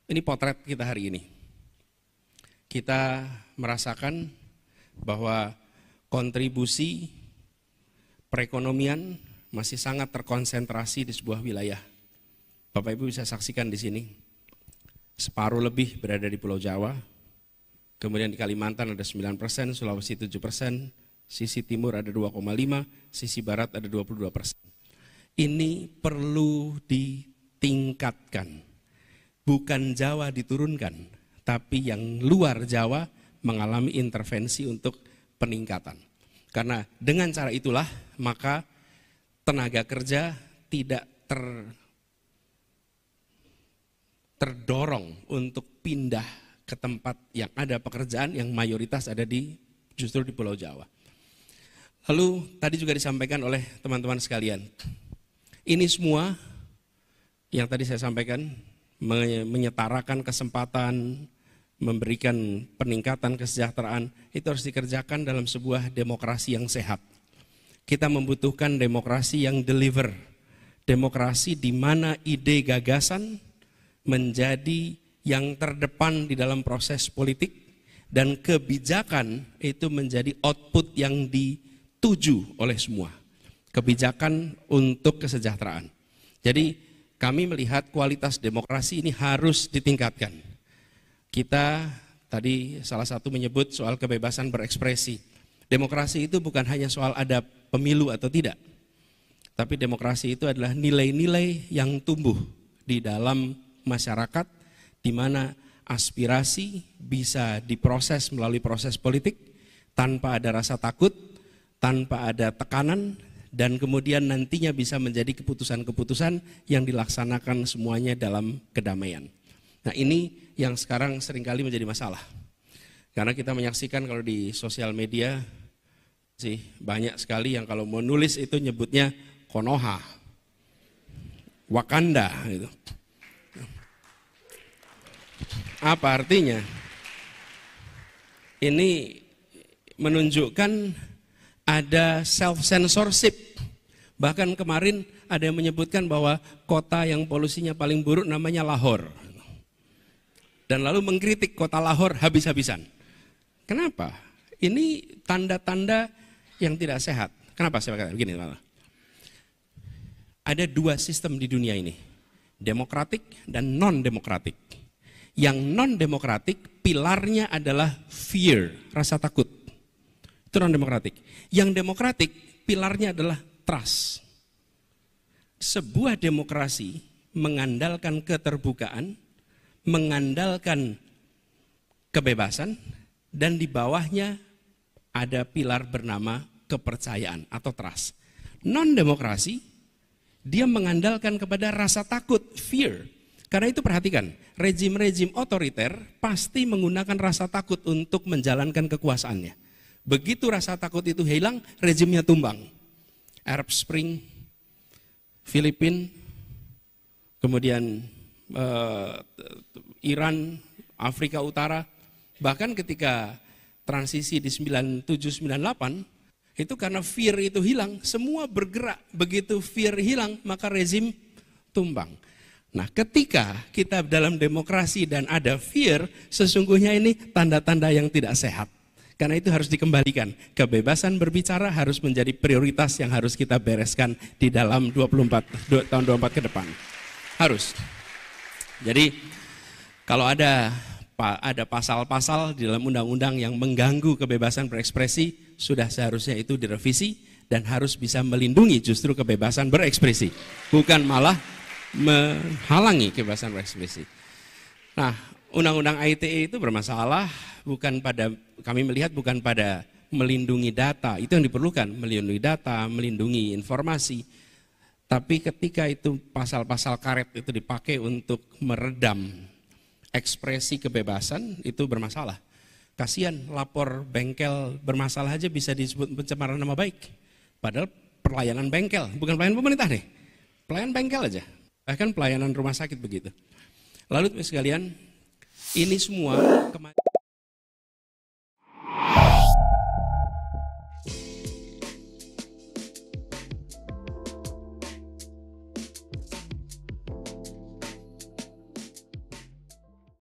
Ini potret kita hari ini. Kita merasakan bahwa kontribusi perekonomian masih sangat terkonsentrasi di sebuah wilayah. Bapak Ibu bisa saksikan di sini. Separuh lebih berada di Pulau Jawa. Kemudian di Kalimantan ada 9%, Sulawesi 7%, sisi timur ada 2,5%, sisi barat ada 22%. Ini perlu ditingkatkan. Bukan Jawa diturunkan, tapi yang luar Jawa mengalami intervensi untuk peningkatan. Karena dengan cara itulah maka tenaga kerja tidak terdorong untuk pindah ke tempat yang ada pekerjaan yang mayoritas ada justru di Pulau Jawa. Lalu tadi juga disampaikan oleh teman-teman sekalian, ini semua yang tadi saya sampaikan menyetarakan kesempatan, memberikan peningkatan kesejahteraan, itu harus dikerjakan dalam sebuah demokrasi yang sehat. Kita membutuhkan demokrasi yang deliver, demokrasi di mana ide gagasan menjadi yang terdepan di dalam proses politik dan kebijakan itu menjadi output yang dituju oleh semua. Kebijakan untuk kesejahteraan. Jadi kami melihat kualitas demokrasi ini harus ditingkatkan. Kita tadi salah satu menyebut soal kebebasan berekspresi. Demokrasi itu bukan hanya soal ada pemilu atau tidak. Tapi demokrasi itu adalah nilai-nilai yang tumbuh di dalam masyarakat di mana aspirasi bisa diproses melalui proses politik tanpa ada rasa takut, tanpa ada tekanan, dan kemudian nantinya bisa menjadi keputusan-keputusan yang dilaksanakan semuanya dalam kedamaian. Nah ini yang sekarang seringkali menjadi masalah. Karena kita menyaksikan kalau di sosial media sih banyak sekali yang kalau mau nulis itu nyebutnya Konoha, Wakanda gitu. Apa artinya? Ini menunjukkan ada self-censorship. Bahkan kemarin ada yang menyebutkan bahwa kota yang polusinya paling buruk namanya Lahore. Dan lalu mengkritik kota Lahore habis-habisan. Kenapa? Ini tanda-tanda yang tidak sehat. Kenapa saya katakan begini? Ada dua sistem di dunia ini. Demokratik dan non-demokratik. Yang non-demokratik pilarnya adalah fear, rasa takut. Itu non-demokratik. Yang demokratik pilarnya adalah trust. Sebuah demokrasi mengandalkan keterbukaan, mengandalkan kebebasan, dan di bawahnya ada pilar bernama kepercayaan atau trust. Non-demokrasi, dia mengandalkan kepada rasa takut, fear. Karena itu perhatikan, rejim-rejim otoriter pasti menggunakan rasa takut untuk menjalankan kekuasaannya. Begitu rasa takut itu hilang, rejimnya tumbang. Arab Spring, Filipina, kemudian Iran, Afrika Utara, bahkan ketika transisi di 97-98, itu karena fear itu hilang, semua bergerak. Begitu fear hilang, maka rezim tumbang. Nah, ketika kita dalam demokrasi dan ada fear, sesungguhnya ini tanda-tanda yang tidak sehat. Karena itu harus dikembalikan. Kebebasan berbicara harus menjadi prioritas yang harus kita bereskan di dalam tahun 24 ke depan. Harus. Jadi kalau ada pasal-pasal di dalam undang-undang yang mengganggu kebebasan berekspresi, sudah seharusnya itu direvisi dan harus bisa melindungi justru kebebasan berekspresi. Bukan malah menghalangi kebebasan berekspresi. Nah, undang-undang ITE itu bermasalah kami melihat bukan pada melindungi data, itu yang diperlukan, melindungi data, melindungi informasi. Tapi ketika itu pasal-pasal karet itu dipakai untuk meredam ekspresi kebebasan, itu bermasalah. Kasihan lapor bengkel bermasalah aja bisa disebut pencemaran nama baik. Padahal pelayanan bengkel, bukan pelayanan pemerintah nih, pelayanan bengkel aja. Bahkan pelayanan rumah sakit begitu. Lalu sekalian, ini semua